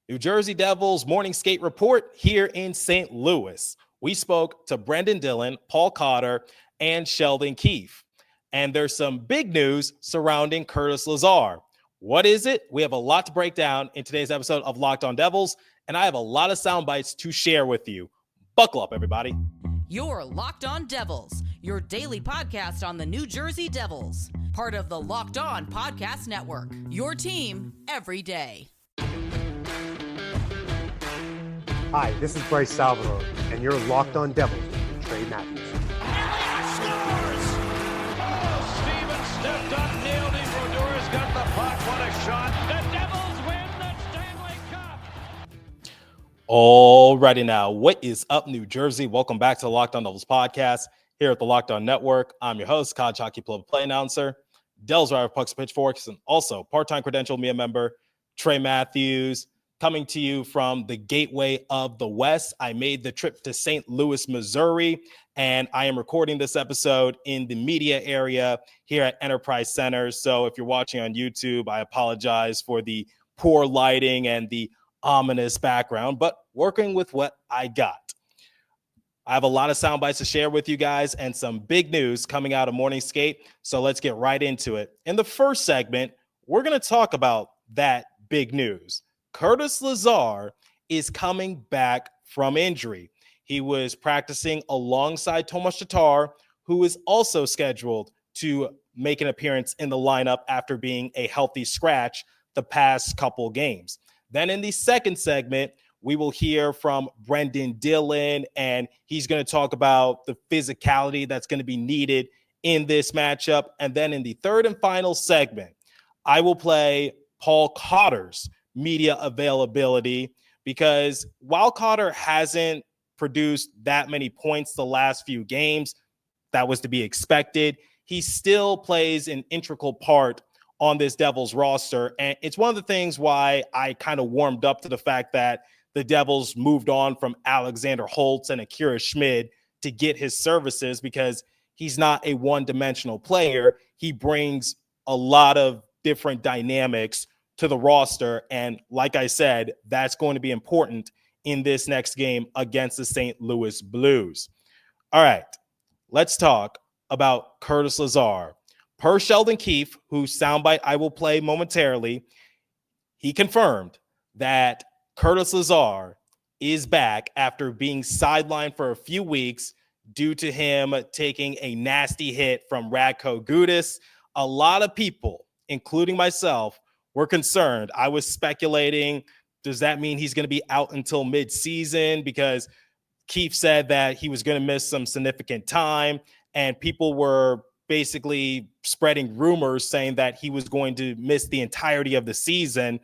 New Jersey Devils morning skate report here in St. Louis. We spoke to Brenden Dillon, Paul Cotter, and Sheldon Keefe. And there's some big news surrounding Curtis Lazar. What is it? We have a lot to break down in today's episode of Locked On Devils, and I have a lot of sound bites to share with you. Buckle up, everybody. You're Locked On Devils, your daily podcast on the New Jersey Devils. Part of the Locked On Podcast Network, your team every day. Hi, this is Bryce Salvador, and you're Locked On Devils with Trey Matthews. Elliott scores! Oh, Steven stepped up, nailed it. Brodor's got the puck. What a shot. The Devils win the Stanley Cup. Alrighty now, what is up, New Jersey? Welcome back to the Locked On Devils podcast here at the Locked On Network. I'm your host, college hockey play announcer, Devils writer, Pucks, Pitchforks, and also part-time credentialed media member, Trey Matthews. Coming to you from the gateway of the West. I made the trip to St. Louis, Missouri, and I am recording this episode in the media area here at Enterprise Center. So if you're watching on YouTube, I apologize for the poor lighting and the ominous background, but working with what I got. I have a lot of sound bites to share with you guys and some big news coming out of Morning Skate. So let's get right into it. In the first segment, we're going to talk about that big news. Curtis Lazar is coming back from injury. He was practicing alongside Tomas Tatar, who is also scheduled to make an appearance in the lineup after being a healthy scratch the past couple games. Then in the second segment, we will hear from Brenden Dillon, and he's going to talk about the physicality that's going to be needed in this matchup. And then in the third and final segment, I will play Paul Cotter's media availability, because while Cotter hasn't produced that many points the last few games, that was to be expected, he still plays an integral part on this Devils roster. And it's one of the things why I kind of warmed up to the fact that the Devils moved on from Alexander Holtz and Akira Schmid to get his services, because he's not a one-dimensional player. He brings a lot of different dynamics to the roster. And like I said, that's going to be important in this next game against the St. Louis Blues. All right, let's talk about Curtis Lazar. Per Sheldon Keefe, whose soundbite I will play momentarily, he confirmed that Curtis Lazar is back after being sidelined for a few weeks due to him taking a nasty hit from Radko Gudas. A lot of people, including myself, we're concerned. I was speculating, does that mean he's going to be out until mid-season? Because Keefe said that he was going to miss some significant time, and people were basically spreading rumors saying that he was going to miss the entirety of the season.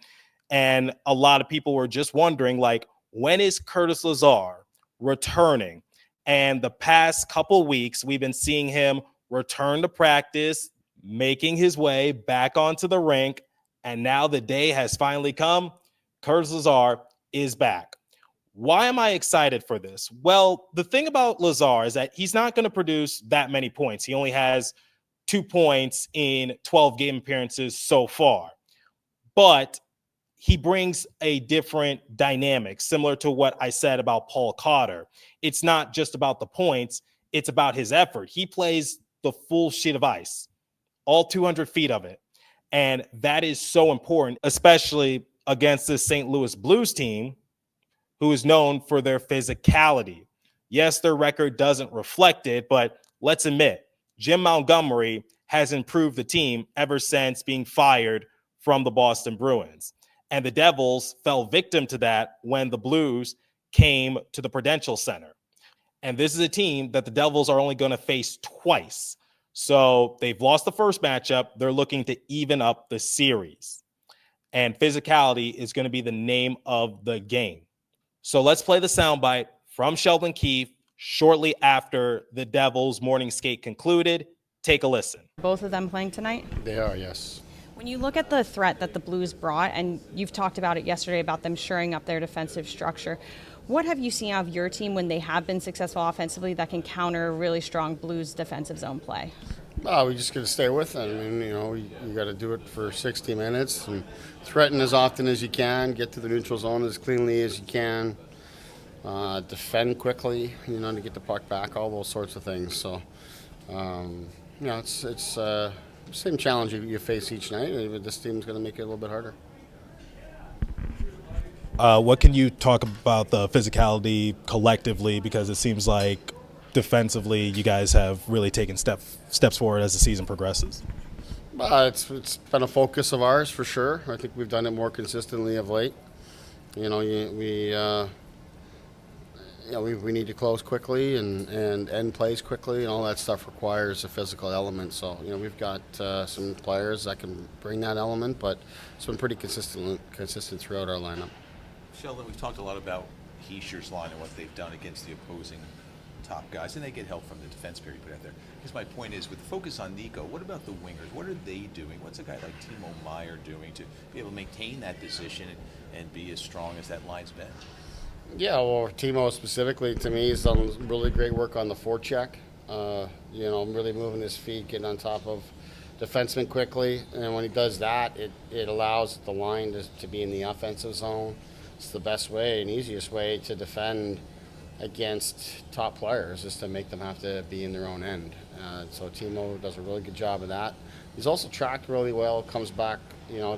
And a lot of people were just wondering, like, when is Curtis Lazar returning? And the past couple weeks, we've been seeing him return to practice, making his way back onto the rink. And now the day has finally come. Curtis Lazar is back. Why am I excited for this? Well, the thing about Lazar is that he's not going to produce that many points. He only has 2 points in 12 game appearances so far. But he brings a different dynamic, similar to what I said about Paul Cotter. It's not just about the points. It's about his effort. He plays the full sheet of ice, all 200 feet of it. And that is so important, especially against this St. Louis Blues team, who is known for their physicality. Yes, their record doesn't reflect it, but let's admit, Jim Montgomery has improved the team ever since being fired from the Boston Bruins. And the Devils fell victim to that when the Blues came to the Prudential Center. And this is a team that the Devils are only going to face twice. So they've lost the first matchup. They're looking to even up the series. And physicality is going to be the name of the game. So let's play the soundbite from Sheldon Keefe shortly after the Devils morning skate concluded. Take a listen. Both of them playing tonight? They are, yes. When you look at the threat that the Blues brought, and you've talked about it yesterday about them shoring up their defensive structure, what have you seen out of your team when they have been successful offensively that can counter really strong Blues defensive zone play? We just got to stay with it. I mean, you got to do it for 60 minutes and threaten as often as you can, get to the neutral zone as cleanly as you can, defend quickly, to get the puck back, all those sorts of things. So, it's the same challenge you face each night. This team's going to make it a little bit harder. What can you talk about the physicality collectively? Because it seems like defensively, you guys have really taken steps forward as the season progresses. It's been a focus of ours for sure. I think we've done it more consistently of late. We need to close quickly and end plays quickly, and all that stuff requires a physical element. So we've got some players that can bring that element, but it's been pretty consistent throughout our lineup. Sheldon, we've talked a lot about Heischer's line and what they've done against the opposing top guys, and they get help from the defense period put out there. Because my point is, with the focus on Nico, what about the wingers? What are they doing? What's a guy like Timo Meier doing to be able to maintain that position and be as strong as that line's been? Yeah, well, Timo specifically, to me, has done really great work on the forecheck. Really moving his feet, getting on top of defensemen quickly, and when he does that, it allows the line to be in the offensive zone. It's the best way and easiest way to defend against top players, is to make them have to be in their own end. So Timo does a really good job of that. He's also tracked really well, comes back,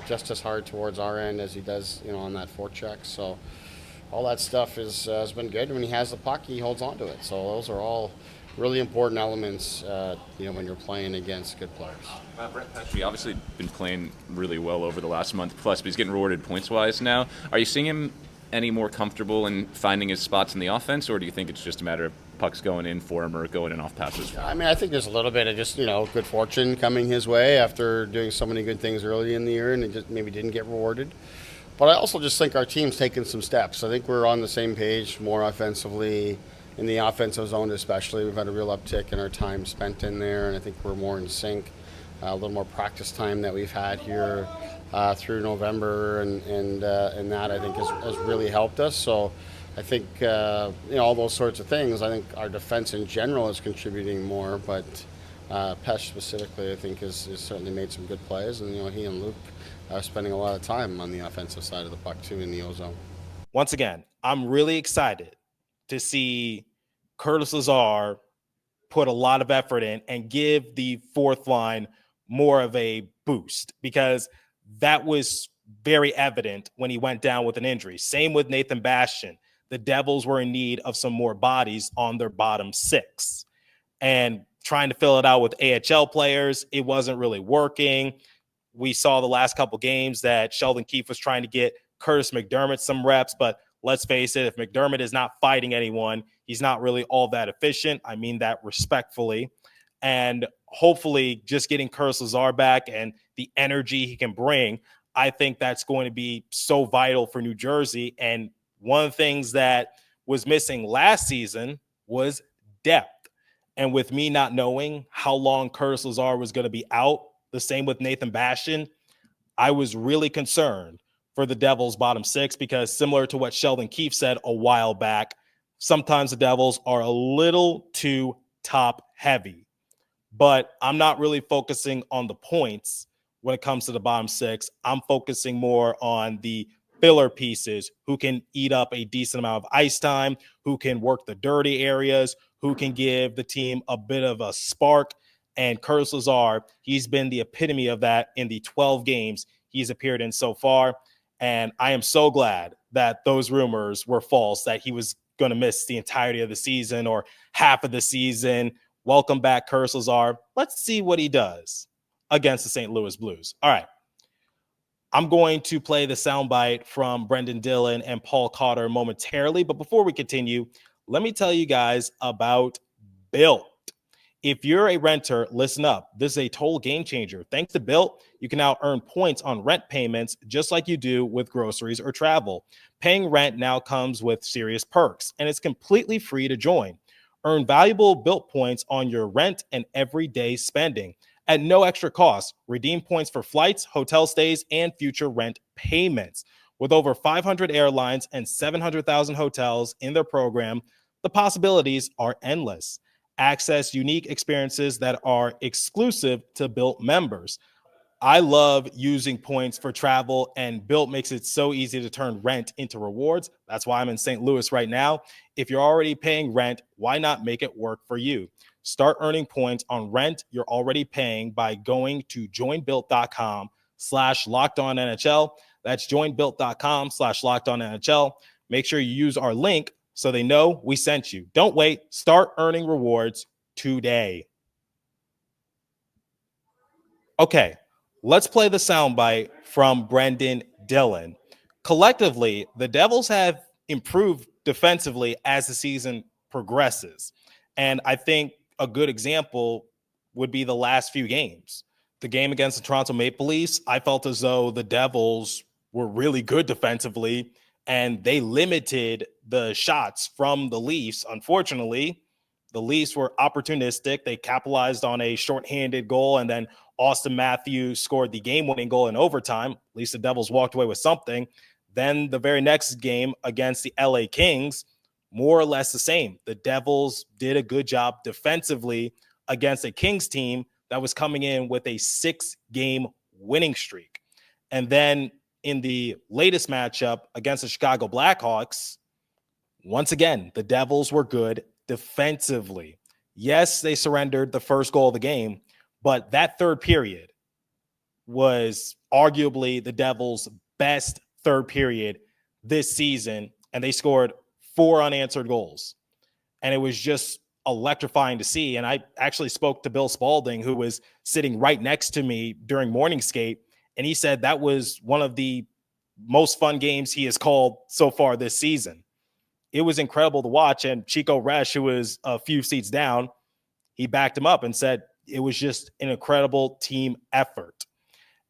just as hard towards our end as he does, on that forecheck. So all that stuff has been good. When he has the puck, he holds on to it. So those are all really important elements, when you're playing against good players. Brent Pesce obviously been playing really well over the last month plus, but he's getting rewarded points-wise now. Are you seeing him any more comfortable in finding his spots in the offense, or do you think it's just a matter of pucks going in for him or going in off passes for him? I mean, I think there's a little bit of just, good fortune coming his way after doing so many good things early in the year, and it just maybe didn't get rewarded. But I also just think our team's taken some steps. I think we're on the same page more offensively, in the offensive zone especially. We've had a real uptick in our time spent in there, and I think we're more in sync. A little more practice time that we've had here through November, and that I think has really helped us. So I think all those sorts of things. I think our defense in general is contributing more, but Pesce specifically, I think, has certainly made some good plays, and he and Luke are spending a lot of time on the offensive side of the puck too in the O-zone. Once again, I'm really excited to see Curtis Lazar put a lot of effort in and give the fourth line more of a boost, because that was very evident when he went down with an injury. Same with Nathan Bastian. The Devils were in need of some more bodies on their bottom six, and trying to fill it out with AHL players, it wasn't really working. We saw the last couple games that Sheldon Keefe was trying to get Curtis McDermott some reps, but let's face it, if McDermott is not fighting anyone, he's not really all that efficient. I mean that respectfully. And hopefully just getting Curtis Lazar back and the energy he can bring, I think that's going to be so vital for New Jersey. And one of the things that was missing last season was depth. And with me not knowing how long Curtis Lazar was going to be out, the same with Nathan Bastian, I was really concerned for the Devils' bottom six, because similar to what Sheldon Keefe said a while back, sometimes the Devils are a little too top heavy. But I'm not really focusing on the points when it comes to the bottom six. I'm focusing more on the filler pieces who can eat up a decent amount of ice time, who can work the dirty areas, who can give the team a bit of a spark. And Curtis Lazar, he's been the epitome of that in the 12 games he's appeared in so far. And I am so glad that those rumors were false, that he was going to miss the entirety of the season or half of the season. Welcome back, Curtis Lazar. Let's see what he does against the St. Louis Blues. All right. I'm going to play the soundbite from Brenden Dillon and Paul Cotter momentarily. But before we continue, let me tell you guys about Built. If you're a renter, listen up. This is a total game changer. Thanks to Built, you can now earn points on rent payments just like you do with groceries or travel. Paying rent now comes with serious perks, and it's completely free to join. Earn valuable Built points on your rent and everyday spending at no extra cost. Redeem points for flights, hotel stays, and future rent payments. With over 500 airlines and 700,000 hotels in their program, the possibilities are endless. Access unique experiences that are exclusive to Built members. I love using points for travel, and Built makes it so easy to turn rent into rewards. That's why I'm in St. Louis right now. If you're already paying rent, why not make it work for you? Start earning points on rent you're already paying by going to joinbuilt.com/lockedonnhl. That's joinbuilt.com/lockedonnhl. Make sure you use our link so they know we sent you. Don't wait. Start earning rewards today. Okay, let's play the soundbite from Brenden Dillon. Collectively, the Devils have improved defensively as the season progresses. And I think a good example would be the last few games. The game against the Toronto Maple Leafs, I felt as though the Devils were really good defensively, and they limited the shots from the Leafs. Unfortunately, the Leafs were opportunistic. They capitalized on a shorthanded goal, and then Austin Matthews scored the game-winning goal in overtime. At least the Devils walked away with something. Then the very next game against the LA Kings, more or less the same. The Devils did a good job defensively against a Kings team that was coming in with a 6-game winning streak. And then in the latest matchup against the Chicago Blackhawks, once again, the Devils were good defensively. Yes, they surrendered the first goal of the game, but that third period was arguably the Devils' best third period this season, and they scored 4 unanswered goals. And it was just electrifying to see. And I actually spoke to Bill Spalding, who was sitting right next to me during morning skate, and he said that was one of the most fun games he has called so far this season. It was incredible to watch. And Chico Resch, who was a few seats down, he backed him up and said it was just an incredible team effort.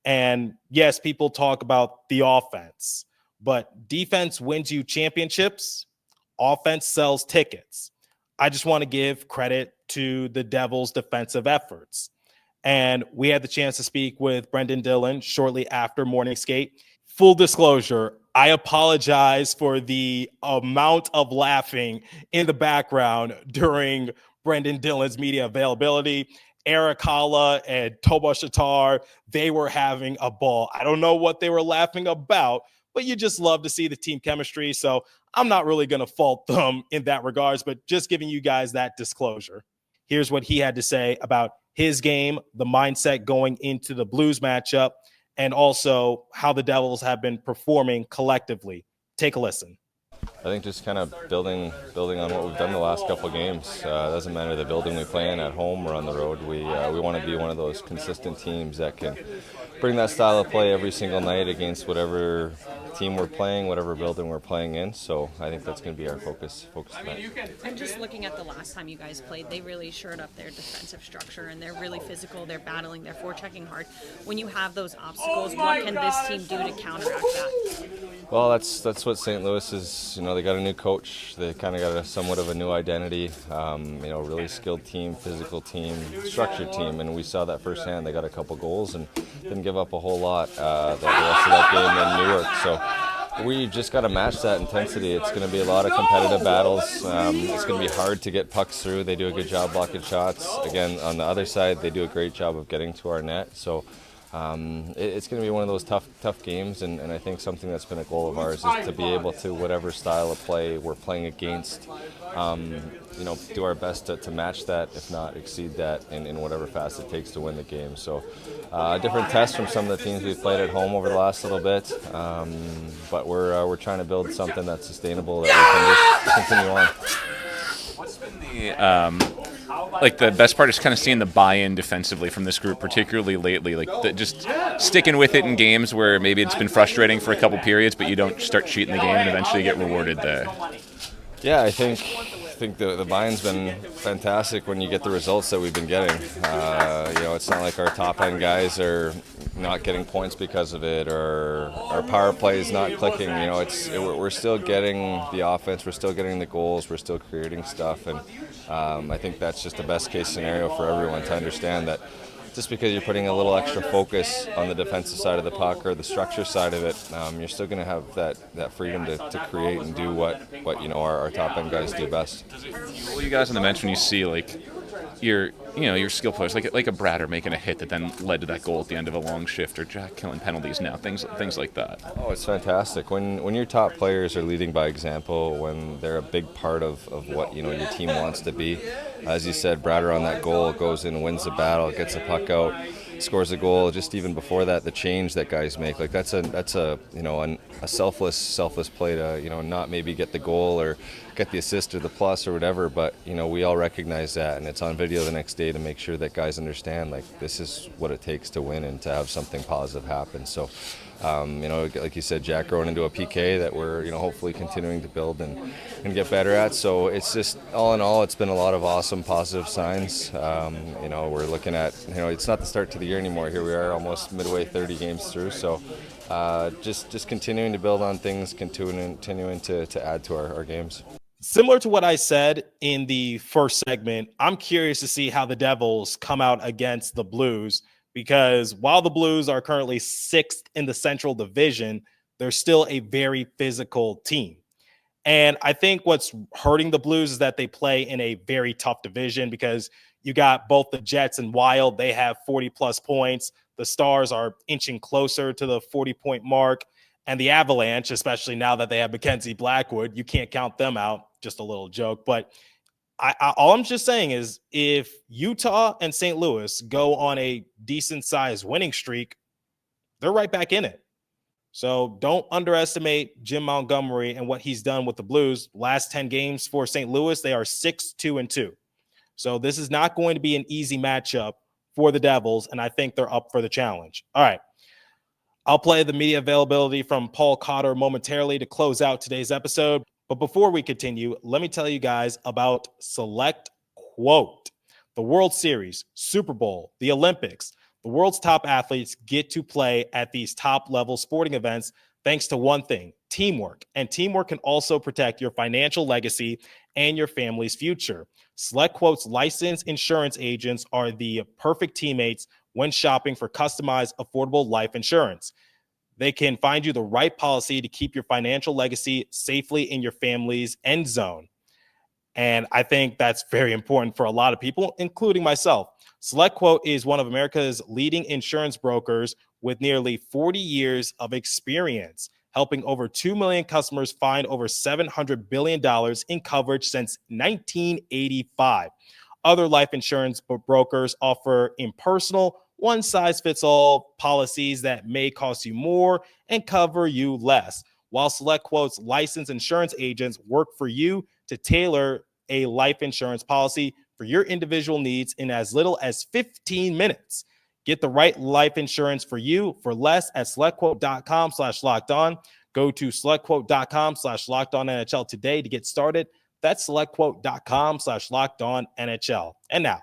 And yes, people talk about the offense, but defense wins you championships. Offense sells tickets. I just want to give credit to the Devils' defensive efforts. And we had the chance to speak with Brenden Dillon shortly after morning skate. Full disclosure, I apologize for the amount of laughing in the background during Brenden Dillon's media availability. Eric Halla and Toba Shatar, they were having a ball. I don't know what they were laughing about, but you just love to see the team chemistry. So I'm not really going to fault them in that regards, but just giving you guys that disclosure. Here's what he had to say about his game, the mindset going into the Blues matchup, and also how the Devils have been performing collectively. Take a listen. I think just kind of building on what we've done the last couple of games. It doesn't matter the building we play in, at home or on the road. We want to be one of those consistent teams that can bring that style of play every single night against whatever team we're playing, whatever building we're playing in. So I think that's going to be our focus tonight. And just looking at the last time you guys played, they really shored up their defensive structure, and they're really physical, they're battling, they're forechecking hard. When you have those obstacles, what can this team do to counteract that? Well, that's what St. Louis is. They got a new coach. They kind of got somewhat of a new identity. Really skilled team, physical team, structured team, and we saw that firsthand. They got a couple goals and didn't give up a whole lot the rest of that game in New York. So we just got to match that intensity. It's going to be a lot of competitive battles. It's going to be hard to get pucks through. They do a good job blocking shots. Again, on the other side, they do a great job of getting to our net. So it's going to be one of those tough games, and I think something that's been a goal of ours is to be able to, whatever style of play we're playing against, do our best to match that, if not exceed that in whatever fast it takes to win the game. So a different test from some of the teams we've played at home over the last little bit, but we're trying to build something that's sustainable that we can just continue on. What's been the best part is kind of seeing the buy-in defensively from this group, particularly lately, just sticking with it in games where maybe it's been frustrating for a couple periods, but you don't start cheating the game and eventually get rewarded there. Yeah, I think the buy-in's been fantastic when you get the results that we've been getting. It's not like our top-end guys are not getting points because of it, or our power play is not clicking. We're still getting the offense, we're still getting the goals, we're still creating stuff, and I think that's just the best-case scenario for everyone to understand that. Just because you're putting a little extra focus on the defensive side of the puck or the structure side of it, you're still going to have that freedom to create and do what our top end guys do best. Does it fuel you guys on the bench when you see your skill players like a Bratter making a hit that then led to that goal at the end of a long shift, or Jack killing penalties now, things like that. Oh, it's fantastic. When your top players are leading by example, when they're a big part of what your team wants to be. As you said, Bratter on that goal goes in, wins the battle, gets a puck out, scores a goal. Just even before that, the change that guys make, like that's a selfless play to not maybe get the goal or get the assist or the plus or whatever, but we all recognize that, and it's on video the next day to make sure that guys understand like this is what it takes to win and to have something positive happen. So like you said, Jack growing into a PK that we're hopefully continuing to build and get better at. So it's just all in all, it's been a lot of awesome positive signs. We're looking at it's not the start to the year anymore. Here we are, almost midway, 30 games through. So just continuing to build on things, continuing to add to our games. Similar to what I said in the first segment, I'm curious to see how the Devils come out against the Blues, because while the Blues are currently 6th in the Central Division, they're still a very physical team. And I think what's hurting the Blues is that they play in a very tough division, because you got both the Jets and Wild. They have 40-plus points. The Stars are inching closer to the 40-point mark. And the Avalanche, especially now that they have Mackenzie Blackwood, you can't count them out. Just a little joke. But all I'm just saying is if Utah and St. Louis go on a decent-sized winning streak, they're right back in it. So don't underestimate Jim Montgomery and what he's done with the Blues. Last 10 games for St. Louis, they are 6-2-2. So this is not going to be an easy matchup for the Devils, and I think they're up for the challenge. All right. I'll play the media availability from Paul Cotter momentarily to close out today's episode. But before we continue, let me tell you guys about Select Quote. The World Series, Super Bowl, the Olympics, the world's top athletes get to play at these top-level sporting events thanks to one thing, teamwork. And teamwork can also protect your financial legacy and your family's future. Select Quote's licensed insurance agents are the perfect teammates when shopping for customized, affordable life insurance. They can find you the right policy to keep your financial legacy safely in your family's end zone. And I think that's very important for a lot of people, including myself. Select Quote is one of America's leading insurance brokers with nearly 40 years of experience, helping over 2 million customers find over $700 billion in coverage since 1985. Other life insurance brokers offer impersonal, one-size-fits-all policies that may cost you more and cover you less, while Select Quote's licensed insurance agents work for you to tailor a life insurance policy for your individual needs in as little as 15 minutes. Get the right life insurance for you for less at selectquote.com/lockedon. Go to selectquote.com/lockedonnhl today to get started. That's selectquote.com/lockedonnhl. And now,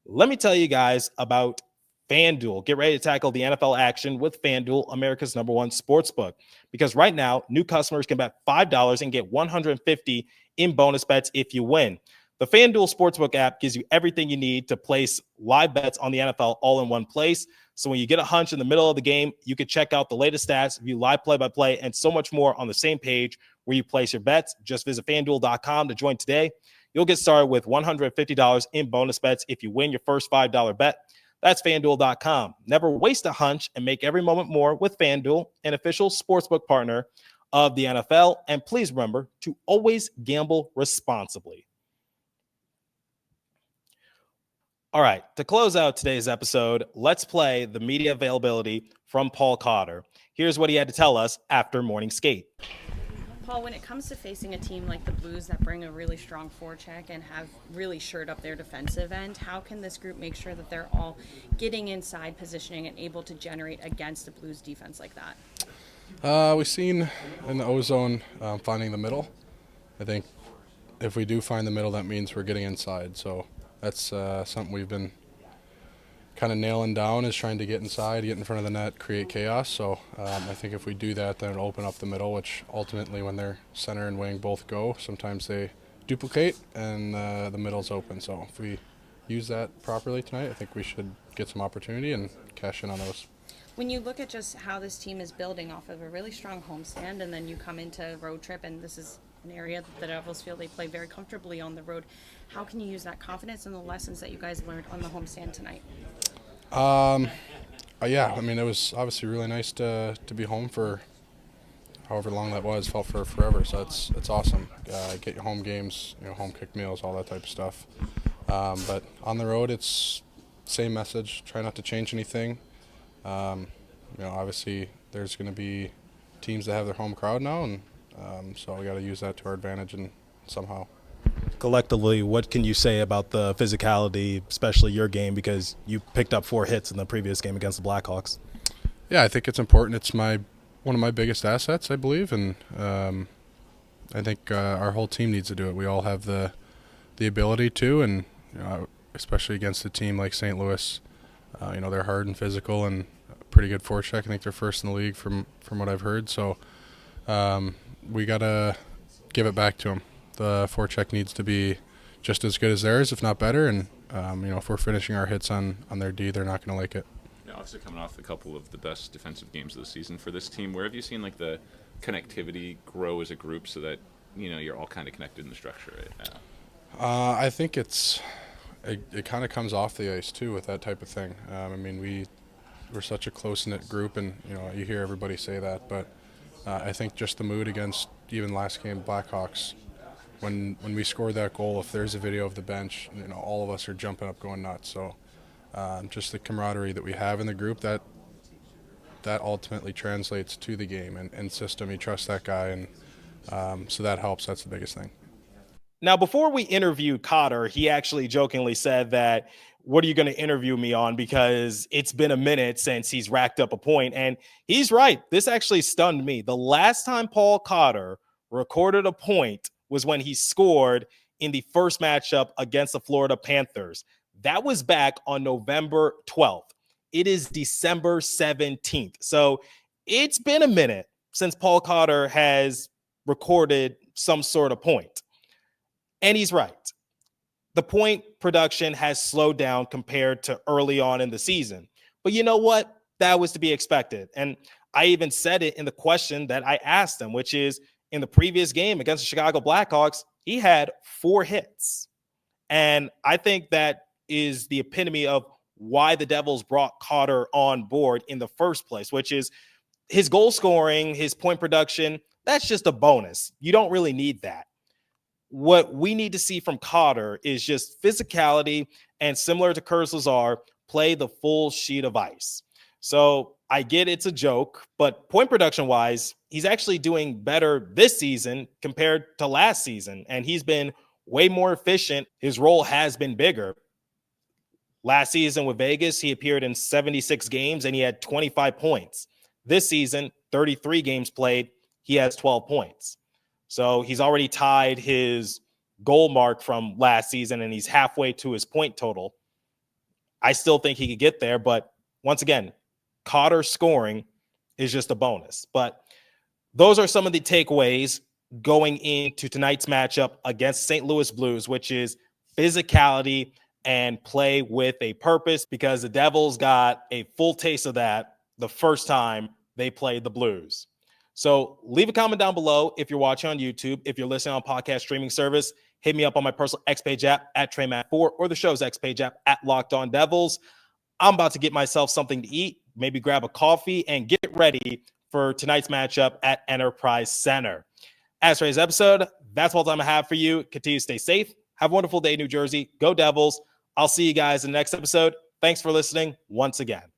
let me tell you guys about FanDuel. Get ready to tackle the NFL action with FanDuel, America's #1 sportsbook. Because right now, new customers can bet $5 and get $150 in bonus bets if you win. The FanDuel Sportsbook app gives you everything you need to place live bets on the NFL all in one place. So when you get a hunch in the middle of the game, you can check out the latest stats, view live play-by-play, and so much more on the same page where you place your bets. Just visit FanDuel.com to join today. You'll get started with $150 in bonus bets if you win your first $5 bet. That's FanDuel.com. Never waste a hunch and make every moment more with FanDuel, an official sportsbook partner of the NFL. And please remember to always gamble responsibly. All right, to close out today's episode, let's play the media availability from Paul Cotter. Here's what he had to tell us after morning skate. Paul, when it comes to facing a team like the Blues that bring a really strong forecheck and have really shored up their defensive end, how can this group make sure that they're all getting inside positioning and able to generate against the Blues defense like that? We've seen in the O-zone finding the middle. I think if we do find the middle, that means we're getting inside. So that's something we've been kind of nailing down, is trying to get inside, get in front of the net, create chaos. So I think if we do that, then it'll open up the middle, which ultimately when their center and wing both go, sometimes they duplicate and the middle's open. So if we use that properly tonight, I think we should get some opportunity and cash in on those. When you look at just how this team is building off of a really strong homestand, and then you come into road trip, and this is an area that the Devils feel they play very comfortably on the road, how can you use that confidence and the lessons that you guys learned on the homestand tonight? Yeah, I mean, it was obviously really nice to be home for however long that was. Felt for forever, so it's awesome. Get your home games, home cooked meals, all that type of stuff. But on the road, it's same message. Try not to change anything. Obviously there's going to be teams that have their home crowd now, and so we got to use that to our advantage and somehow. Collectively, what can you say about the physicality, especially your game, because you picked up 4 hits in the previous game against the Blackhawks? Yeah, I think it's important. It's one of my biggest assets, I believe, and I think our whole team needs to do it. We all have the ability to, and especially against a team like St. Louis, they're hard and physical and pretty good forecheck. I think they're first in the league from what I've heard. So we got to give it back to them. The forecheck needs to be just as good as theirs, if not better. And, if we're finishing our hits on their D, they're not going to like it. Yeah, obviously coming off a couple of the best defensive games of the season for this team, where have you seen the connectivity grow as a group so that, you're all kind of connected in the structure right now? I think it kind of comes off the ice, too, with that type of thing. We're such a close-knit group, and, you hear everybody say that. But I think just the mood against even last game, Blackhawks, when we scored that goal, if there's a video of the bench, all of us are jumping up going nuts. So just the camaraderie that we have in the group, that ultimately translates to the game and system. You trust that guy, and so that helps. That's the biggest thing. Now, before we interviewed Cotter, he actually jokingly said that, what are you going to interview me on? Because it's been a minute since he's racked up a point. And he's right. This actually stunned me. The last time Paul Cotter recorded a point was when he scored in the first matchup against the Florida Panthers. That was back on November 12th. It is December 17th. So it's been a minute since Paul Cotter has recorded some sort of point. And he's right. The point production has slowed down compared to early on in the season. But you know what? That was to be expected. And I even said it in the question that I asked him, which is, in the previous game against the Chicago Blackhawks, he had 4 hits. And I think that is the epitome of why the Devils brought Cotter on board in the first place, which is his goal scoring, his point production. That's just a bonus. You don't really need that. What we need to see from Cotter is just physicality, and similar to Lazar, play the full sheet of ice. So I get it's a joke, but point production wise, he's actually doing better this season compared to last season. And he's been way more efficient. His role has been bigger. Last season with Vegas, he appeared in 76 games and he had 25 points. This season, 33 games played, he has 12 points. So he's already tied his goal mark from last season, and he's halfway to his point total. I still think he could get there, but once again, Cotter scoring is just a bonus. But those are some of the takeaways going into tonight's matchup against St. Louis Blues, which is physicality and play with a purpose, because the Devils got a full taste of that the first time they played the Blues. So leave a comment down below if you're watching on YouTube. If you're listening on podcast streaming service, hit me up on my personal X Page app at TreyMatt4 or the show's X Page app at Locked On Devils. I'm about to get myself something to eat, maybe grab a coffee, and get ready for tonight's matchup at Enterprise Center. As for today's episode, that's all the time I have for you. Continue to stay safe. Have a wonderful day, New Jersey. Go Devils. I'll see you guys in the next episode. Thanks for listening once again.